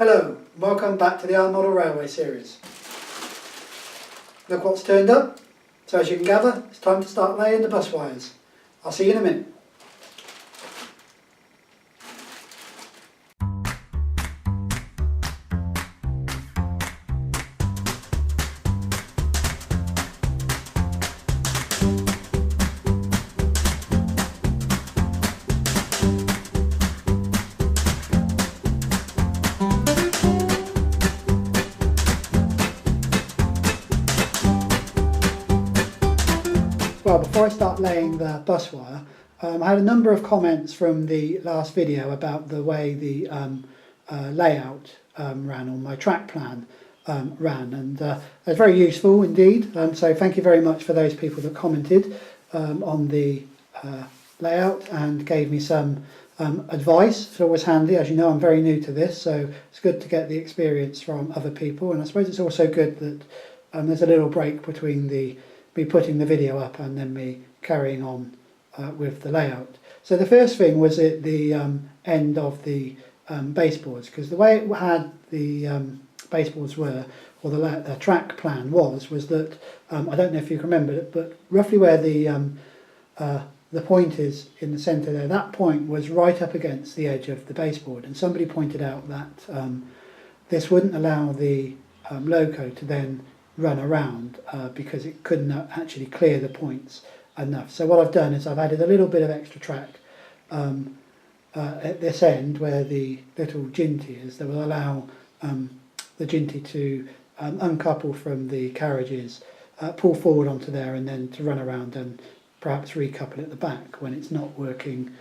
Hello, welcome back to the Moorbank Railway series. Look what's turned up. So as you can gather, it's time to start laying the bus wires. I'll see you in a minute. Well, before I start laying the bus wire, I had a number of comments from the last video about the way the layout ran, or my track plan ran, and it's very useful indeed. So thank you very much for those people that commented on the layout and gave me some advice. It's always handy. As you know, I'm very new to this, so it's good to get the experience from other people, and I suppose it's also good that there's a little break between me putting the video up and then me carrying on with the layout. So the first thing was at the end of the baseboards, because the way it had the baseboards were, or the track plan was that I don't know if you can remember it, but roughly where the point is in the centre there, that point was right up against the edge of the baseboard, and somebody pointed out that this wouldn't allow the loco to then run around because it couldn't actually clear the points enough. So what I've done is I've added a little bit of extra track at this end where the little jinty is, that will allow the jinty to uncouple from the carriages, pull forward onto there, and then to run around and perhaps recouple at the back when it's not working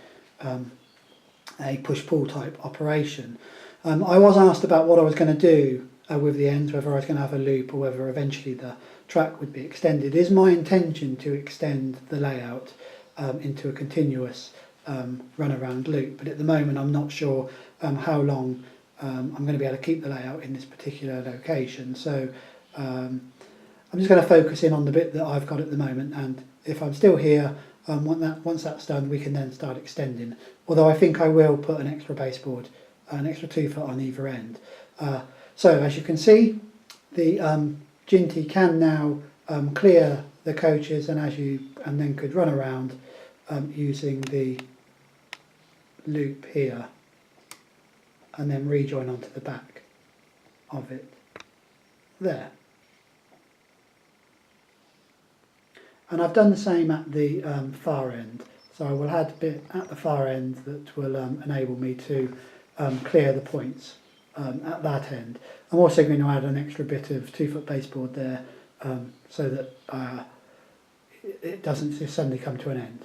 a push-pull type operation. I was asked about what I was going to do with the ends, whether I was going to have a loop or whether eventually the track would be extended. It is my intention to extend the layout into a continuous run-around loop, but at the moment I'm not sure how long I'm going to be able to keep the layout in this particular location. So I'm just going to focus in on the bit that I've got at the moment, and if I'm still here, once that's done, we can then start extending. Although I think I will put an extra baseboard, an extra 2 foot on either end. So as you can see, the jinty can now clear the coaches, and then could run around using the loop here, and then rejoin onto the back of it there. And I've done the same at the far end. So I will add a bit at the far end that will enable me to clear the points at that end. I'm also going to add an extra bit of 2 foot baseboard there so that it doesn't just suddenly come to an end.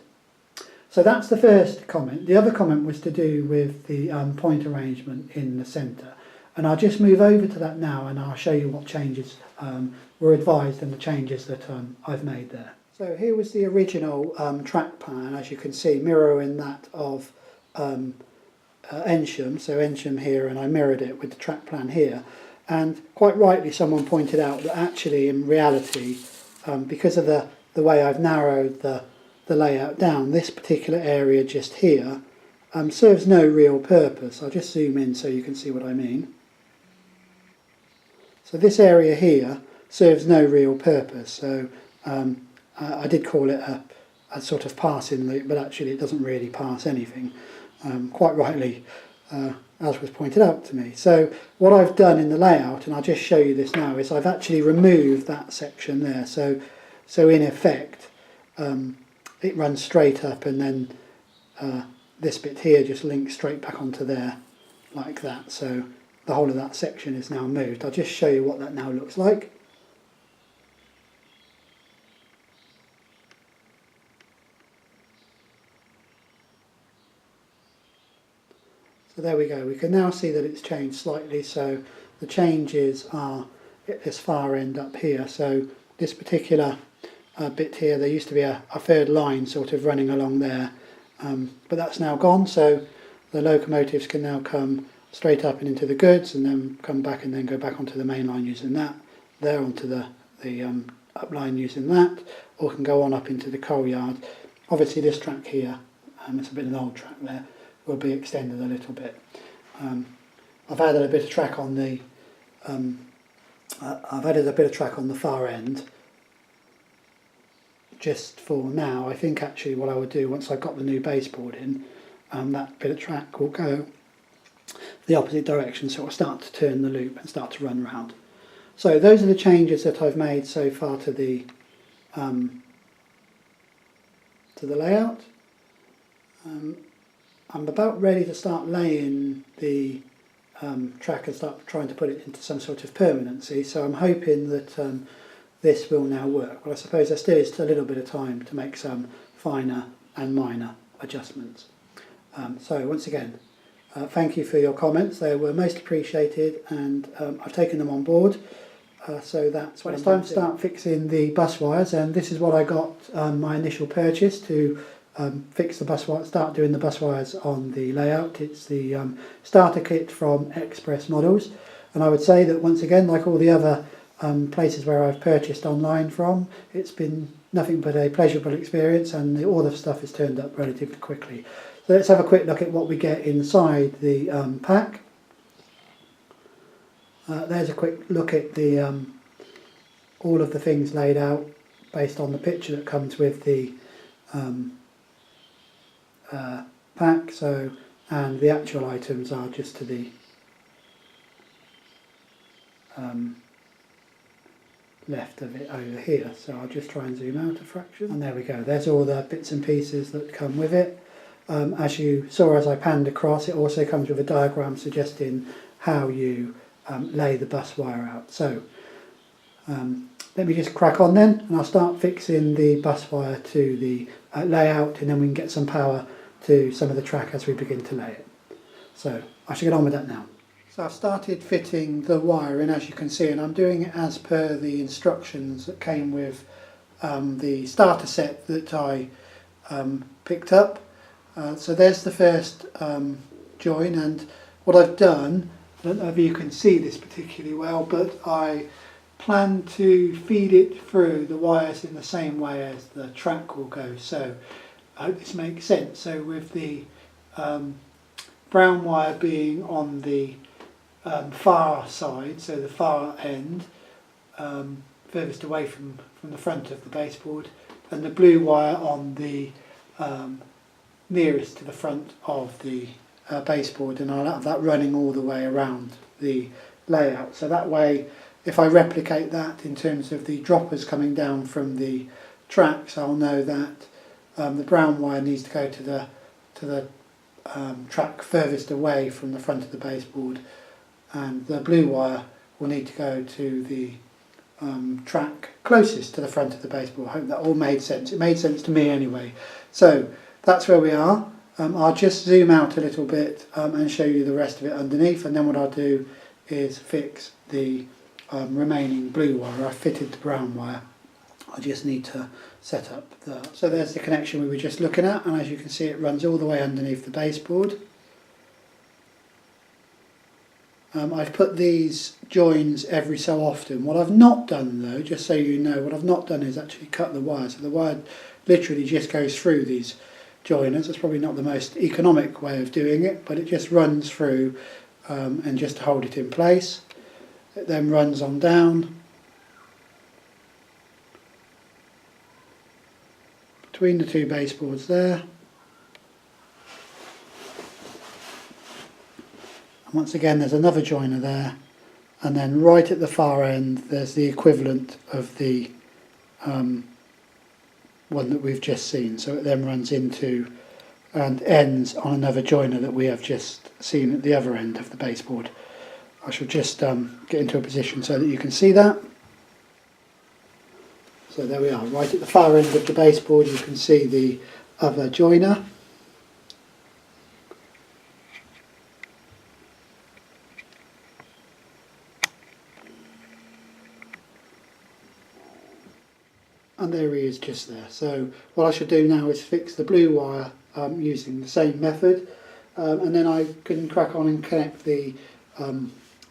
So that's the first comment. The other comment was to do with the point arrangement in the centre, and I'll just move over to that now and I'll show you what changes were advised and the changes that I've made there. So here was the original track plan, as you can see, mirroring that of Ensham, so Ensham here, and I mirrored it with the track plan here. And quite rightly someone pointed out that actually in reality, because of the way I've narrowed the layout down, this particular area just here serves no real purpose. I'll just zoom in so you can see what I mean. So this area here serves no real purpose. So I did call it a sort of passing loop, but actually it doesn't really pass anything. Quite rightly, as was pointed out to me. So what I've done in the layout, and I'll just show you this now, is I've actually removed that section there. So in effect, it runs straight up, and then this bit here just links straight back onto there, like that. So the whole of that section is now moved. I'll just show you what that now looks like. So there we go, we can now see that it's changed slightly. So the changes are at this far end up here. So this particular bit here, there used to be a third line sort of running along there, but that's now gone. So the locomotives can now come straight up and into the goods, and then come back and then go back onto the main line using that, there onto the up line using that, or can go on up into the coal yard. Obviously this track here, it's a bit of an old track there, will be extended a little bit. I've added a bit of track on the far end. Just for now, I think actually what I would do once I've got the new baseboard in, that bit of track will go the opposite direction, so it'll start to turn the loop and start to run round. So those are the changes that I've made so far to the layout. I'm about ready to start laying the track and start trying to put it into some sort of permanency, so I'm hoping that this will now work, but I suppose there still is a little bit of time to make some finer and minor adjustments. So once again, thank you for your comments, they were most appreciated, and I've taken them on board. So that's when it's time to start fixing the bus wires, and this is what I got my initial purchase to fix the bus wires, start doing the bus wires on the layout. It's the starter kit from Express Models, and I would say that once again, like all the other places where I've purchased online from, it's been nothing but a pleasurable experience, and all the stuff has turned up relatively quickly. So let's have a quick look at what we get inside the pack. There's a quick look at the all of the things laid out based on the picture that comes with the pack. So, and the actual items are just to the left of it over here. So I'll just try and zoom out a fraction, and there we go. There's all the bits and pieces that come with it. As you saw as I panned across, it also comes with a diagram suggesting how you lay the bus wire out. So let me just crack on then, and I'll start fixing the bus wire to the layout, and then we can get some power to some of the track as we begin to lay it. So I should get on with that now. So I've started fitting the wire in, as you can see, and I'm doing it as per the instructions that came with the starter set that I picked up. So there's the first join, and what I've done, I don't know if you can see this particularly well, but I plan to feed it through the wires in the same way as the track will go. So I hope this makes sense. So with the brown wire being on the far side, so the far end, furthest away from the front of the baseboard, and the blue wire on the nearest to the front of the baseboard, and I'll have that running all the way around the layout. So that way, if I replicate that in terms of the droppers coming down from the tracks, I'll know that the brown wire needs to go to the track furthest away from the front of the baseboard, and the blue wire will need to go to the track closest to the front of the baseboard. I hope that all made sense. It made sense to me anyway. So that's where we are. I'll just zoom out a little bit and show you the rest of it underneath, and then what I'll do is fix the remaining blue wire. I fitted the brown wire. I just need to set up so there's the connection we were just looking at, and as you can see it runs all the way underneath the baseboard. I've put these joins every so often. What I've not done though, just so you know, what I've not done is actually cut the wire. So the wire literally just goes through these joiners. That's probably not the most economic way of doing it, but it just runs through and just to hold it in place. It then runs on down between the two baseboards there. And once again there's another joiner there, and then right at the far end there's the equivalent of the one that we've just seen. So it then runs into and ends on another joiner that we have just seen at the other end of the baseboard. I shall just get into a position so that you can see that. So there we are, right at the far end of the baseboard you can see the other joiner. And there he is just there. So what I should do now is fix the blue wire using the same method, and then I can crack on and connect the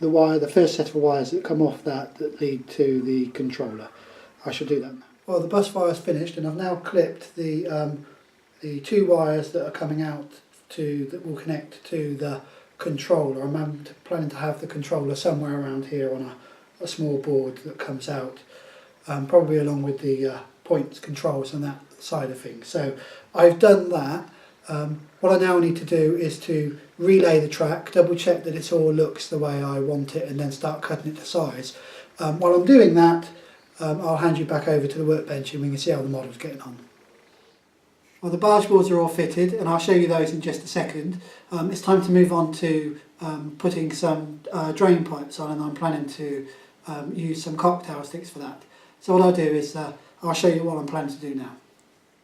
wire, the first set of wires that come off that lead to the controller. I shall do that now. Well, the bus wire is finished, and I've now clipped the two wires that are coming out that will connect to the controller. I'm planning to have the controller somewhere around here on a small board that comes out, probably along with the points controls and that side of things. So I've done that. What I now need to do is to relay the track, double check that it all looks the way I want it, and then start cutting it to size. While I'm doing that, I'll hand you back over to the workbench and we can see how the model's getting on. Well, the barge boards are all fitted, and I'll show you those in just a second. It's time to move on to putting some drain pipes on, and I'm planning to use some cocktail sticks for that. So what I'll do is I'll show you what I'm planning to do now.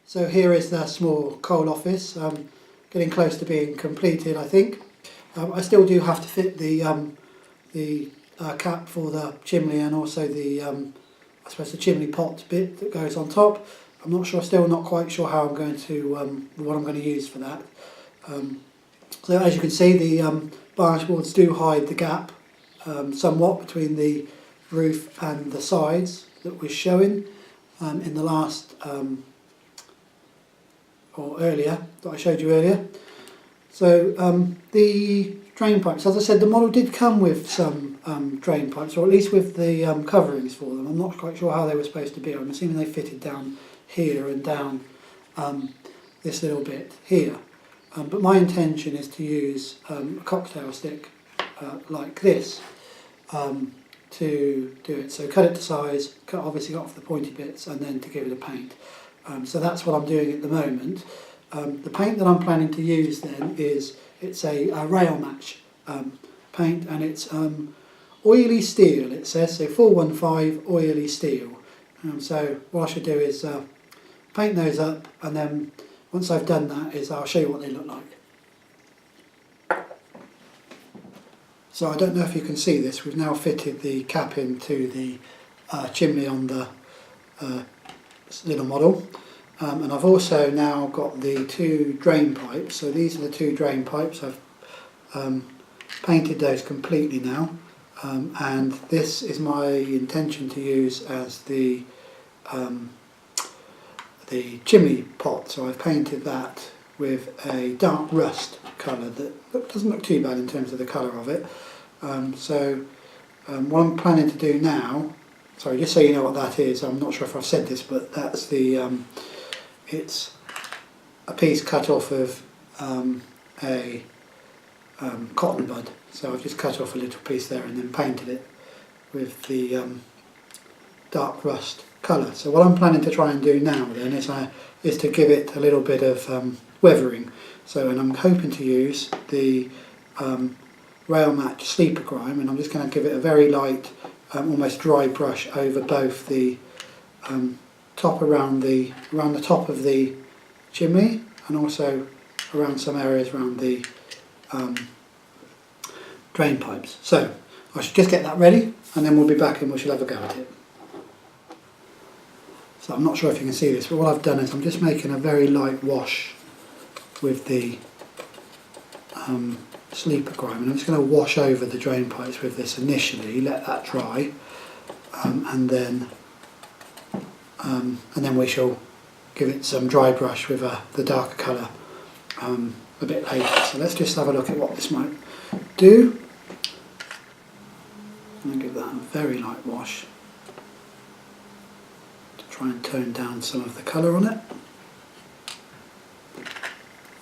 So here is the small coal office, getting close to being completed, I think. I still do have to fit the cap for the chimney, and also the I suppose the chimney pot bit that goes on top. I'm not sure, still not quite sure how I'm going to what I'm going to use for that. So as you can see, the barge boards do hide the gap somewhat between the roof and the sides that was showing in the last or earlier that I showed you earlier. So the drain pipes, as I said, the model did come with some drain pipes, or at least with the coverings for them. I'm not quite sure how they were supposed to be. I'm assuming they fitted down here and down this little bit here. But my intention is to use a cocktail stick like this to do it. So cut it to size, obviously off the pointy bits, and then to give it a paint. So that's what I'm doing at the moment. The paint that I'm planning to use then it's a rail match paint, and it's oily steel, it says, so 415 oily steel. So what I should do is paint those up, and then once I've done that I'll show you what they look like. So I don't know if you can see this, we've now fitted the cap into the chimney on the little model, and I've also now got the two drain pipes. So these are the two drain pipes. I've painted those completely now, and this is my intention to use as the chimney pot. So I've painted that with a dark rust colour that doesn't look too bad in terms of the colour of it. What I'm planning to do now, sorry, just so you know what that is, I'm not sure if I've said this, but that's it's a piece cut off of a cotton bud. So I've just cut off a little piece there and then painted it with the dark rust colour. So what I'm planning to try and do now then is to give it a little bit of weathering. So, and I'm hoping to use the rail match sleeper grime, and I'm just going to give it a very light, almost dry brush over both the top around the top of the chimney, and also around some areas around the drain pipes. So I should just get that ready, and then we'll be back and we shall have a go at it. So I'm not sure if you can see this, but what I've done is I'm just making a very light wash with the sleeper grime, and I'm just going to wash over the drain pipes with this initially, let that dry, and then we shall give it some dry brush with the darker colour a bit later. So let's just have a look at what this might do. I'm going to give that a very light wash to try and tone down some of the colour on it,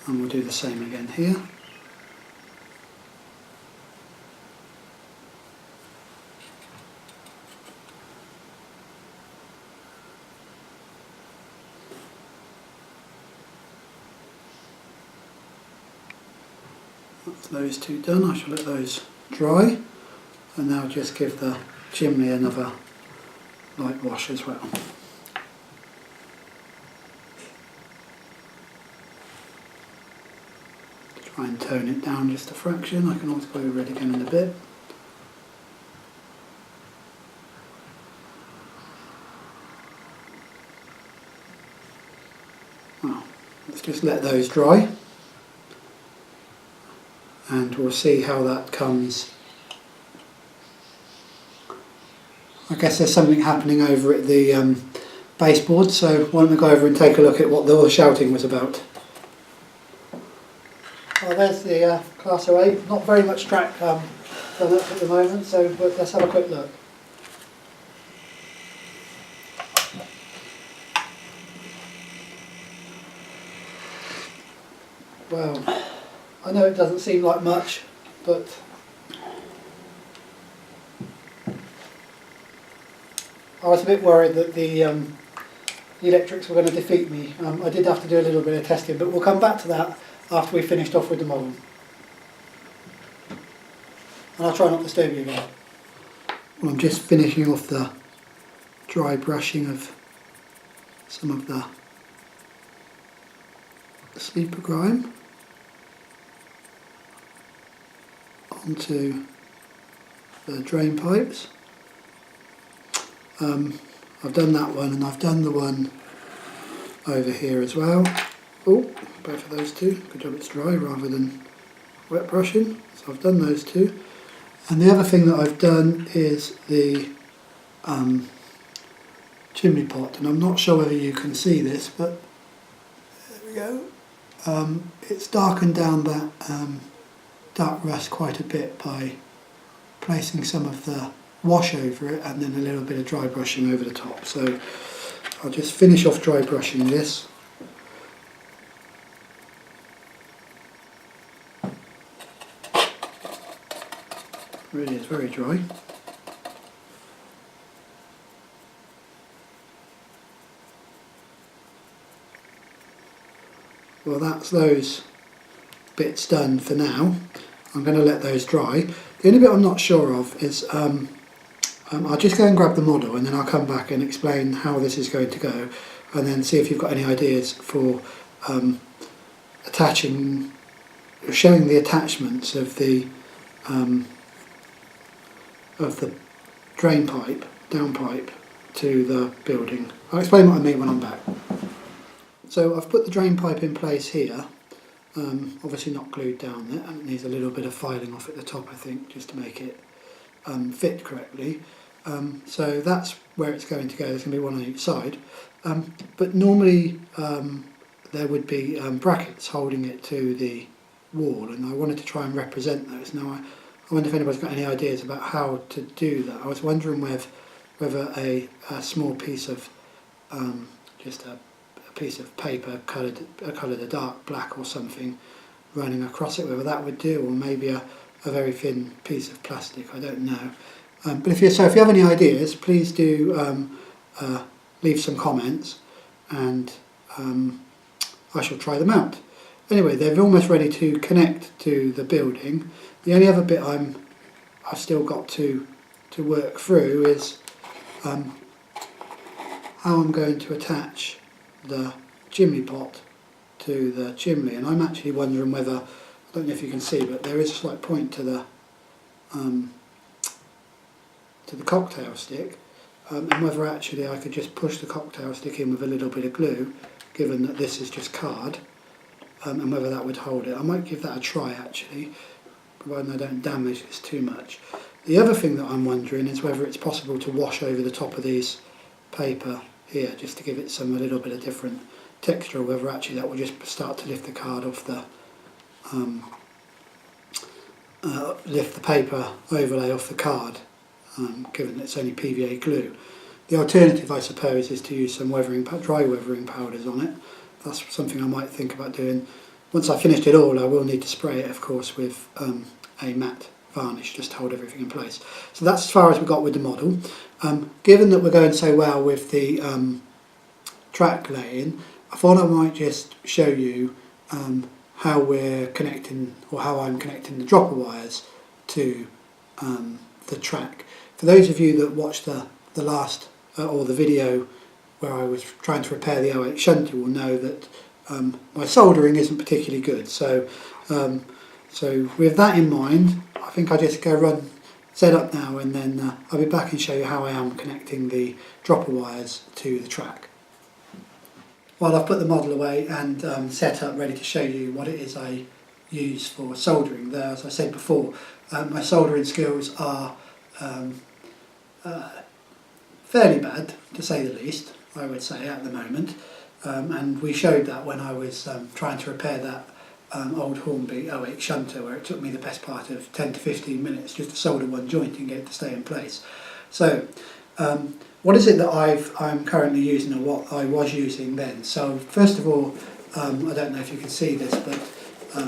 and we'll do the same again here. That's those two done. I shall let those dry, and now just give the chimney another light wash as well. Try and tone it down just a fraction. I can always go over it again in a bit. Well, let's just let those dry, and we'll see how that comes. I guess there's something happening over at the baseboard, so why don't we go over and take a look at what the shouting was about. Well, there's the Class 08. Not very much track done up at the moment, so but let's have a quick look. Well, I know it doesn't seem like much, but I was a bit worried that the electrics were going to defeat me. I did have to do a little bit of testing, but we'll come back to that after we finished off with the model. And I'll try not to disturb you again. Well, I'm just finishing off the dry brushing of some of the sleeper grime onto the drain pipes. I've done that one, and I've done the one over here as well. Oh, both of those two. Good job it's dry rather than wet brushing. So I've done those two. And the other thing that I've done is the chimney pot, and I'm not sure whether you can see this, but there we go. It's darkened down that dark rust quite a bit by placing some of the wash over it and then a little bit of dry brushing over the top. So I'll just finish off dry brushing this. Really is very dry. Well, that's those bits done for now. I'm going to let those dry. The only bit I'm not sure of is I'll just go and grab the model, and then I'll come back and explain how this is going to go, and then see if you've got any ideas for showing the attachments of the drain pipe, down pipe to the building. I'll explain what I mean when I'm back. So I've put the drain pipe in place here, obviously not glued down there, and it needs a little bit of filing off at the top, I think, just to make it fit correctly. So that's where it's going to go. There's going to be one on each side, but normally there would be brackets holding it to the wall, and I wanted to try and represent those. Now I wonder if anybody's got any ideas about how to do that. I was wondering whether a small piece of just a piece of paper coloured a dark black or something running across it, whether that would do, or maybe a very thin piece of plastic. I don't know. But if you have any ideas, please do leave some comments, and I shall try them out. Anyway, they're almost ready to connect to the building. The only other bit I've still got to work through is how I'm going to attach the chimney pot to the chimney, and I'm actually wondering whether, I don't know if you can see, but there is a slight point to the cocktail stick, and whether actually I could just push the cocktail stick in with a little bit of glue, given that this is just card, and whether that would hold it. I might give that a try actually, providing I don't damage this too much. The other thing that I'm wondering is whether it's possible to wash over the top of these paper here, just to give it a little bit of different texture, or whether actually that will just start to lift the card off the lift the paper overlay off the card, given that it's only PVA glue. The alternative, I suppose, is to use some dry weathering powders on it. That's something I might think about doing. Once I've finished it all, I will need to spray it, of course, with a matte varnish just to hold everything in place. So that's as far as we got with the model. Given that we're going so well with the track laying, I thought I might just show you how we're connecting, or how I'm connecting the dropper wires to the track. For those of you that watched the last or the video where I was trying to repair the 08 shunt, you will know that my soldering isn't particularly good. So with that in mind, I think I'll just go set up now, and then I'll be back and show you how I am connecting the dropper wires to the track. Well, I've put the model away and set up ready to show you what it is I use for soldering. There, as I said before, my soldering skills are fairly bad, to say the least, I would say, at the moment. And we showed that when I was trying to repair that old Hornby 08 shunter, where it took me the best part of 10 to 15 minutes just to solder one joint and get it to stay in place. So what is it that I'm currently using, or what I was using then? So first of all, I don't know if you can see this, but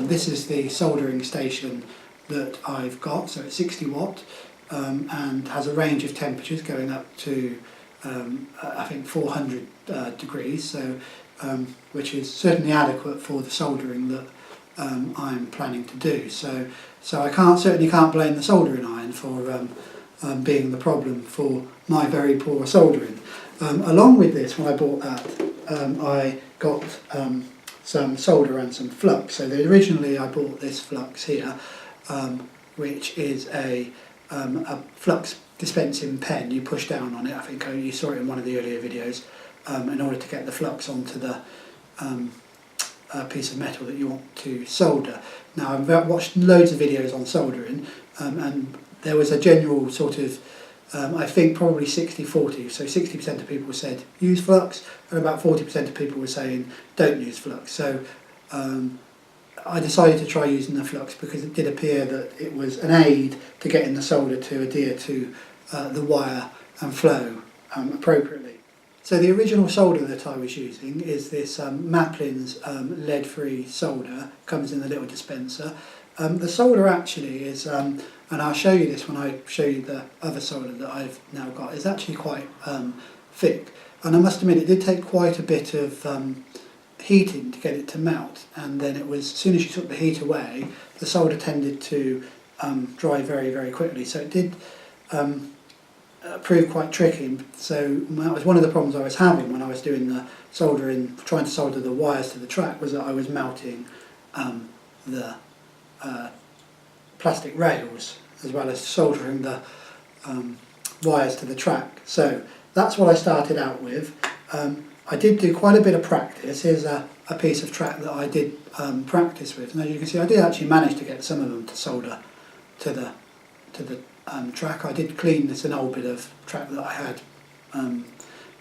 this is the soldering station that I've got. So it's 60 watt and has a range of temperatures going up to I think 400 degrees, so which is certainly adequate for the soldering that I'm planning to do. So I certainly can't blame the soldering iron for being the problem for my very poor soldering. Along with this, when I bought that, I got some solder and some flux. So originally I bought this flux here, which is a flux dispensing pen. You push down on it. I think you saw it in one of the earlier videos, in order to get the flux onto the piece of metal that you want to solder. Now, I've watched loads of videos on soldering, and there was a general sort of, I think probably 60-40, so 60% of people said use flux, and about 40% of people were saying don't use flux. So I decided to try using the flux because it did appear that it was an aid to getting the solder to adhere to the wire and flow appropriately. So the original solder that I was using is this Maplin's lead-free solder, comes in the little dispenser. The solder actually is, and I'll show you this when I show you the other solder that I've now got, is actually quite thick. And I must admit it did take quite a bit of heating to get it to melt, and then it was, as soon as you took the heat away, the solder tended to dry very, very quickly. So it did prove quite tricky. So that was one of the problems I was having when I was doing the soldering, trying to solder the wires to the track, was that I was melting the plastic rails as well as soldering the wires to the track. So that's what I started out with. I did do quite a bit of practice. Here's a piece of track that I did practice with, and as you can see I did actually manage to get some of them to solder to the track. I did clean this, an old bit of track that I had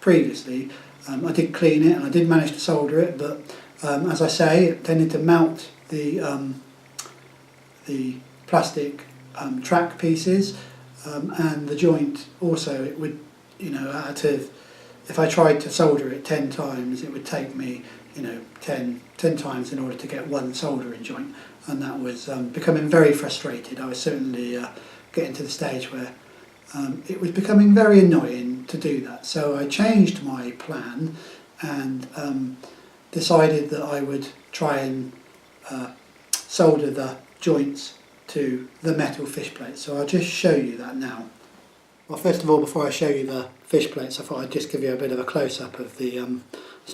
previously. I did clean it and I did manage to solder it, but as I say, it tended to melt the plastic track pieces, and the joint also, it would, you know, if I tried to solder it 10 times, it would take me, you know, 10 times in order to get one soldering joint, and that was becoming very frustrated. I was certainly getting to the stage where it was becoming very annoying to do that. So I changed my plan and decided that I would try and solder the joints to the metal fish plates. So I'll just show you that now. Well, first of all, before I show you the fish plates, I thought I'd just give you a bit of a close-up of the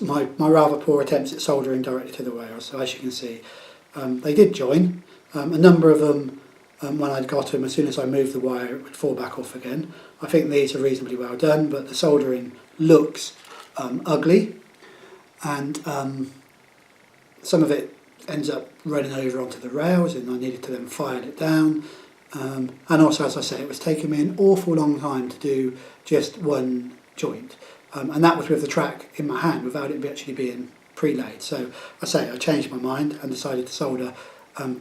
my rather poor attempts at soldering directly to the rails. So as you can see, they did join. A number of them, when I'd got them, as soon as I moved the wire, it would fall back off again. I think these are reasonably well done, but the soldering looks ugly, and some of it ends up running over onto the rails, and I needed to then file it down. And also, as I say, it was taking me an awful long time to do just one joint, and that was with the track in my hand without it actually being pre-laid. So I changed my mind and decided to solder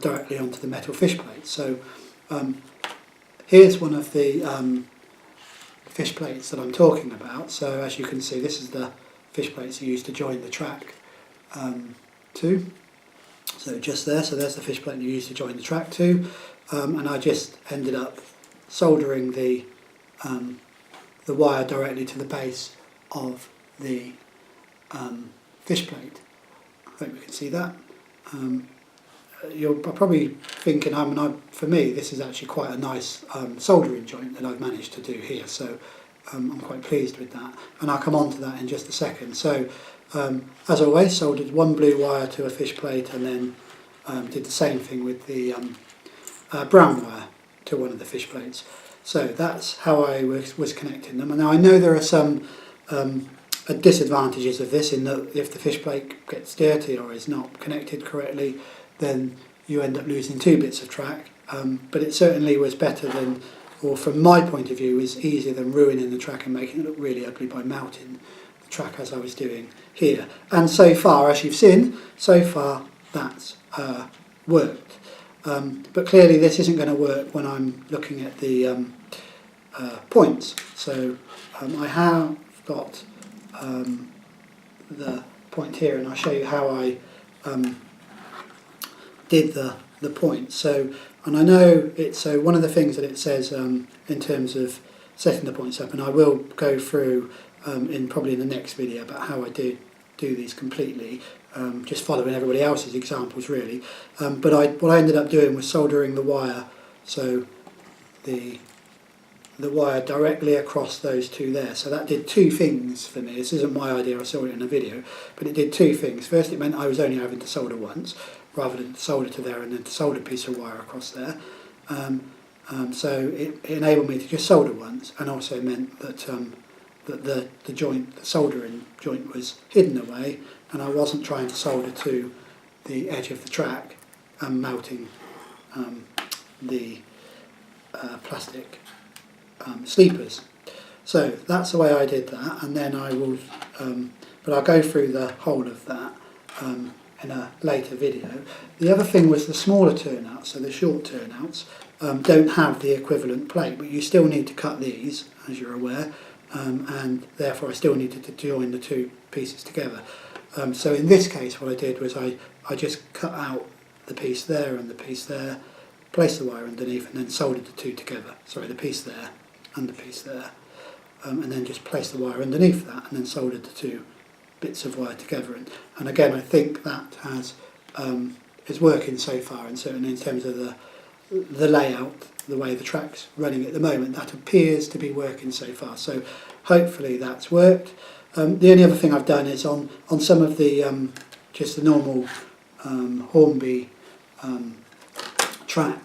directly onto the metal fish plates. So here's one of the fish plates that I'm talking about. So as you can see, this is the fish plates you use to join the track to. So just there, so there's the fish plate you use to join the track to, and I just ended up soldering the wire directly to the base of the fish plate. I hope you can see that. You're probably thinking, for me, this is actually quite a nice soldering joint that I've managed to do here, so I'm quite pleased with that, and I'll come on to that in just a second. So as always, soldered one blue wire to a fish plate, and then did the same thing with the brown wire to one of the fish plates. So that's how I was connecting them. And now I know there are some disadvantages of this, in that if the fish plate gets dirty or is not connected correctly, then you end up losing two bits of track. But it certainly was better than, or from my point of view, is easier than ruining the track and making it look really ugly by melting the track as I was doing here. And so far, as you've seen, so far that's worked. But clearly this isn't going to work when I'm looking at the points. So I have got the point here, and I'll show you how I did the points. So, and I know it's so one of the things that it says in terms of setting the points up, and I will go through probably in the next video about how I do these completely, just following everybody else's examples really. But what I ended up doing was soldering the wire, so the wire directly across those two there. So that did two things for me. This isn't my idea, I saw it in a video, but it did two things. First, it meant I was only having to solder once, rather than solder to there and then to solder a piece of wire across there. So it enabled me to just solder once, and also meant that that the joint, the soldering joint, was hidden away, and I wasn't trying to solder to the edge of the track and melting the plastic sleepers. So that's the way I did that, and then I will, but I'll go through the whole of that in a later video. The other thing was the smaller turnouts, so the short turnouts, don't have the equivalent plate, but you still need to cut these, as you're aware, and therefore I still needed to join the two pieces together. So in this case what I did was I just cut out the piece there and the piece there, placed the wire underneath, and then soldered the two together. Sorry, the piece there and the piece there, and then just placed the wire underneath that and then soldered the two bits of wire together. And again, I think that has is working so far, and certainly in terms of the layout, the way the track's running at the moment, that appears to be working so far. So hopefully that's worked. The only other thing I've done is on some of the just the normal Hornby track,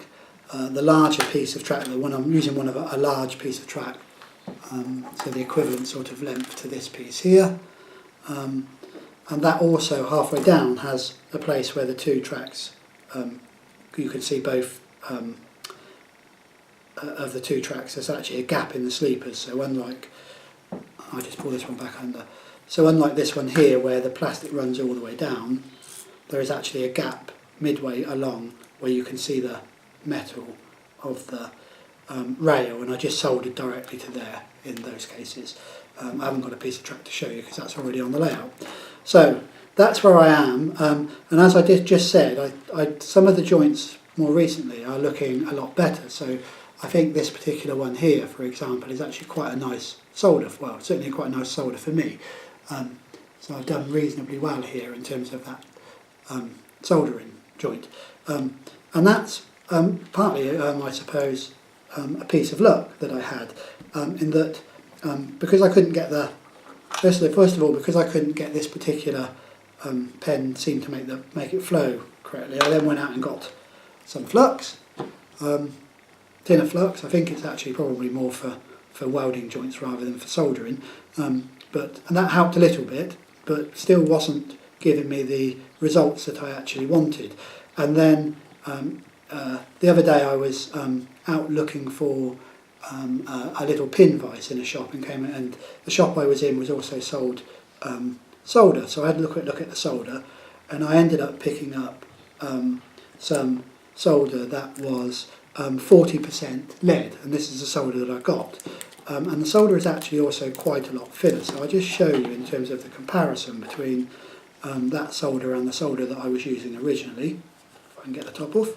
the larger piece of track, the one I'm using, a large piece of track, so the equivalent sort of length to this piece here, and that also halfway down has a place where the two tracks, you can see both of the two tracks. There's actually a gap in the sleepers, so unlike, I'll just pull this one back under, so unlike this one here where the plastic runs all the way down, there is actually a gap midway along where you can see the metal of the rail, and I just soldered directly to there in those cases. I haven't got a piece of track to show you because that's already on the layout. So that's where I am, and as I just said, some of the joints more recently are looking a lot better. So I think this particular one here, for example, is actually quite a nice solder, well, certainly quite a nice solder for me. So I've done reasonably well here in terms of that soldering joint. And that's partly, I suppose, a piece of luck that I had, in that because I couldn't get first of all, because I couldn't get this particular pen seem to make it flow correctly, I then went out and got some flux, thinner flux. I think it's actually probably more for welding joints rather than for soldering, and that helped a little bit, but still wasn't giving me the results that I actually wanted. And then the other day I was out looking for a little pin vise in a shop, and the shop I was in was also sold solder, so I had a look at the solder, and I ended up picking up some solder that was 40% lead, and this is the solder that I got. And the solder is actually also quite a lot thinner, so I'll just show you in terms of the comparison between that solder and the solder that I was using originally, if I can get the top off.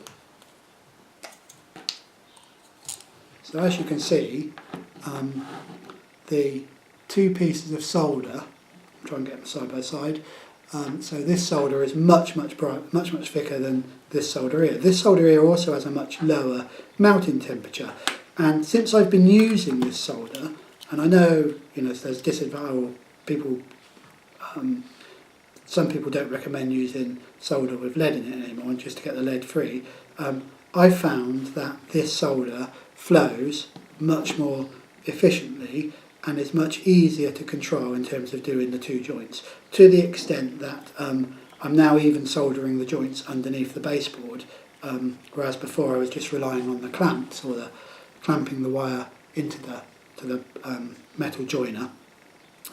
So as you can see, the two pieces of solder, I'll try and get them side by side, so this solder is much thicker than this solder here. This solder here also has a much lower melting temperature, and since I've been using this solder, and I know there's disadvantage, people, some people don't recommend using solder with lead in it anymore, just to get the lead free. I found that this solder flows much more efficiently and is much easier to control in terms of doing the two joints, to the extent that I'm now even soldering the joints underneath the baseboard, whereas before I was just relying on the clamps, or clamping the wire into the metal joiner,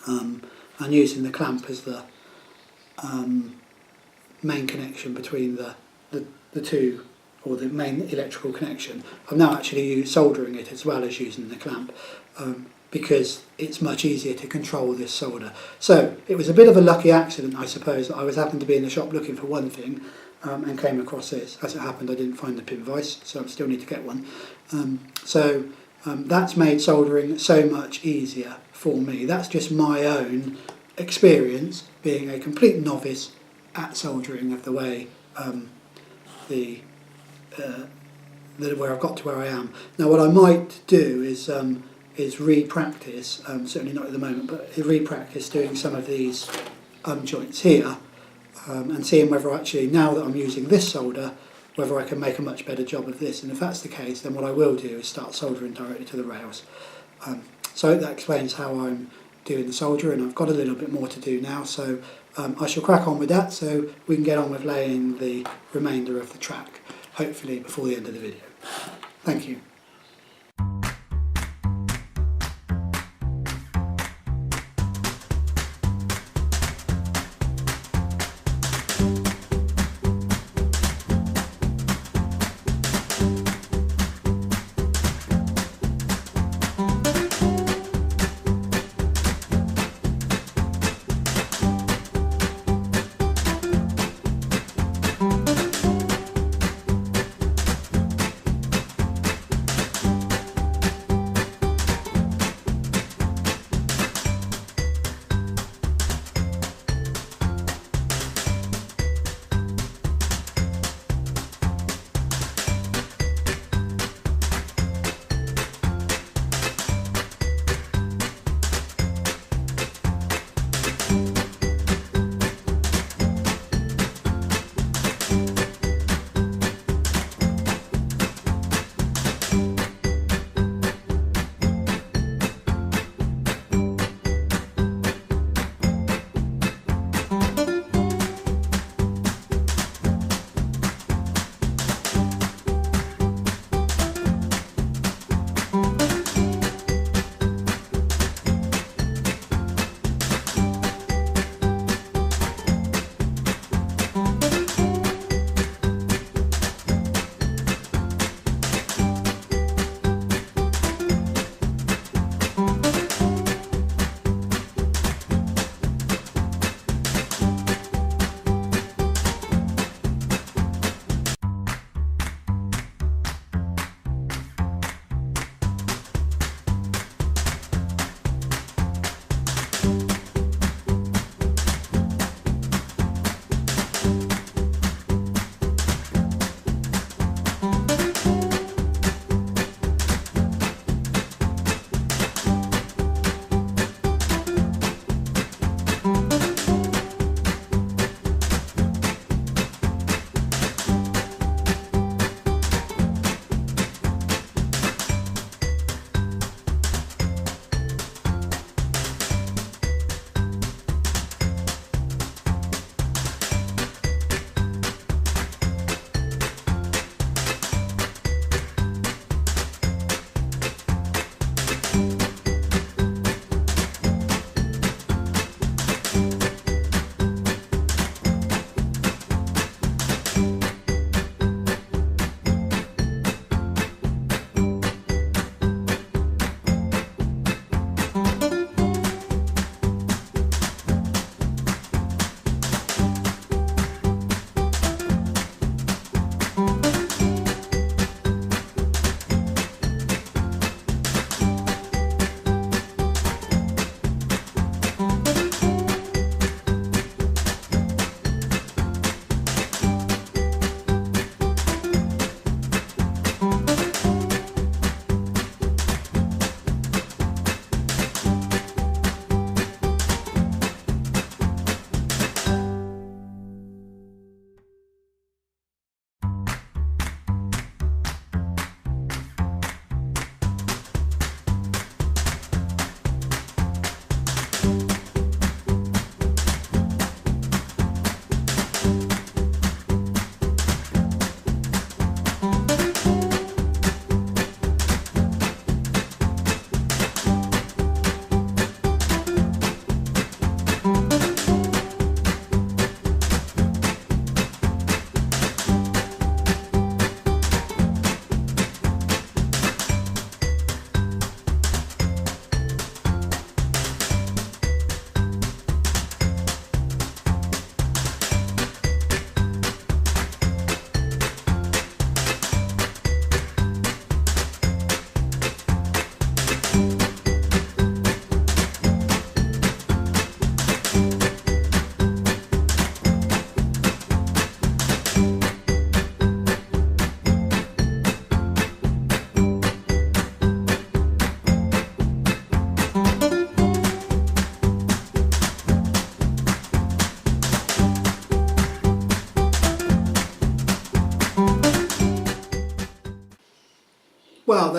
and using the clamp as the main connection between the the two, or the main electrical connection. I'm now actually soldering it as well as using the clamp, because it's much easier to control this solder. So it was a bit of a lucky accident, I suppose, that I was happened to be in the shop looking for one thing and came across this. As it happened, I didn't find the pin vise, so I still need to get one. That's made soldering so much easier for me. That's just my own experience, being a complete novice at soldering, of the way where I've got to where I am. Now, what I might do is re-practice, certainly not at the moment, but re-practice doing some of these joints here, and seeing whether actually, now that I'm using this solder, whether I can make a much better job of this. And if that's the case, then what I will do is start soldering directly to the rails. So that explains how I'm doing the solder, and I've got a little bit more to do now, so I shall crack on with that so we can get on with laying the remainder of the track, hopefully before the end of the video. Thank you.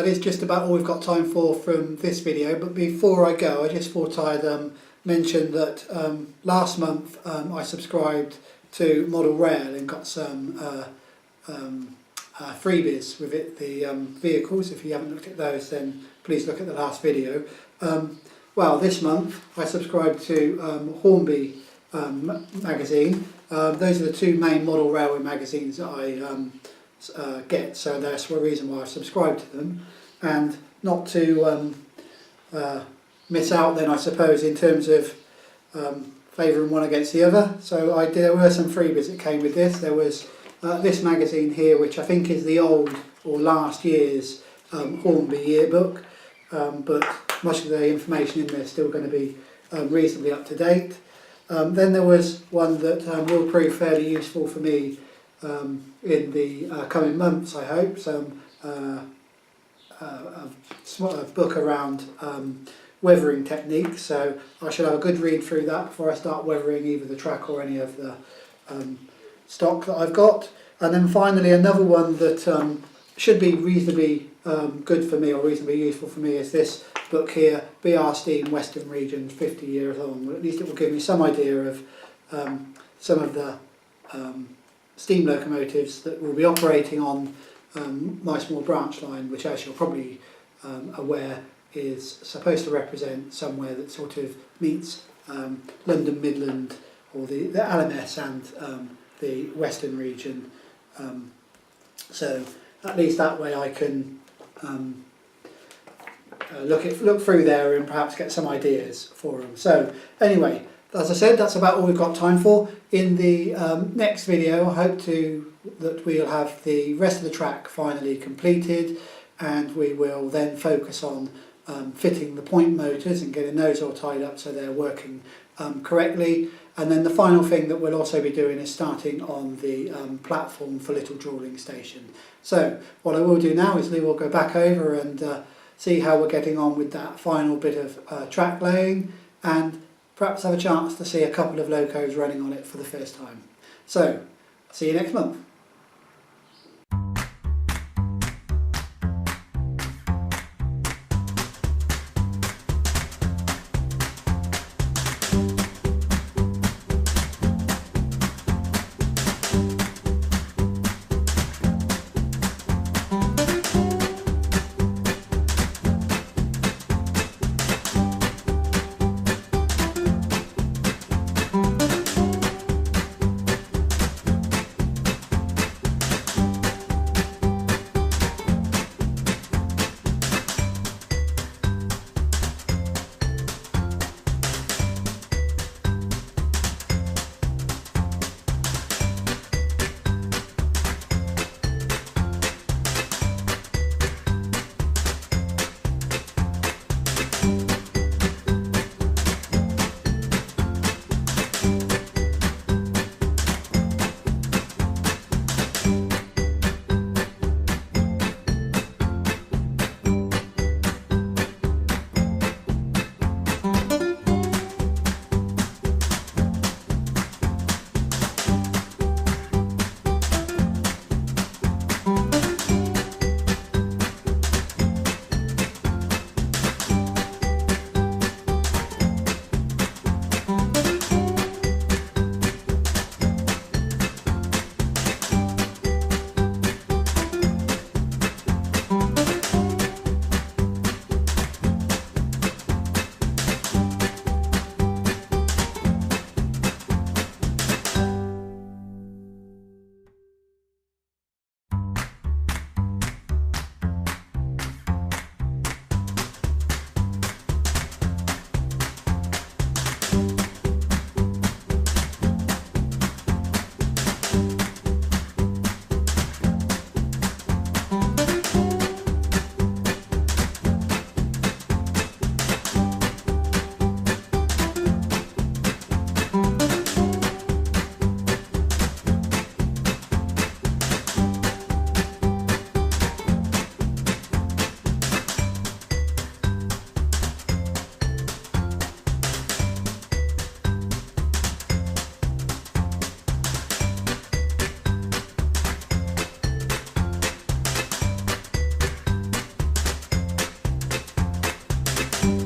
that is just about all we've got time for from this video. But before I go, I just thought I'd mention that last month I subscribed to Model Rail and got some freebies with it, the vehicles. If you haven't looked at those, then please look at the last video. Well, this month I subscribed to Hornby magazine. Those are the two main model railway magazines that I get, so that's the reason why I've subscribed to them. And not to miss out then, I suppose, in terms of favouring one against the other. So there were some freebies that came with this. There was this magazine here, which I think is the old or last year's Hornby yearbook, but much of the information in there is still going to be reasonably up to date. Then there was one that will prove fairly useful for me in the coming months, I hope. Some a book around weathering techniques, so I should have a good read through that before I start weathering either the track or any of the stock that I've got. And then finally another one that should be reasonably good for me or reasonably useful for me is this book here, BR Steam Western Regions 50 Years On. Well, at least it will give me some idea of some of the steam locomotives that will be operating on my small branch line, which, as you're probably aware, is supposed to represent somewhere that sort of meets London Midland or the LMS and the Western region. So at least that way I can look through there and perhaps get some ideas for them. So anyway, as I said, that's about all we've got time for. In the next video, I hope that we'll have the rest of the track finally completed, and we will then focus on fitting the point motors and getting those all tied up so they're working correctly. And then the final thing that we'll also be doing is starting on the platform for Little Drawling station. So what I will do now is we will go back over and see how we're getting on with that final bit of track laying, and perhaps have a chance to see a couple of locos running on it for the first time. So, see you next month. Bye.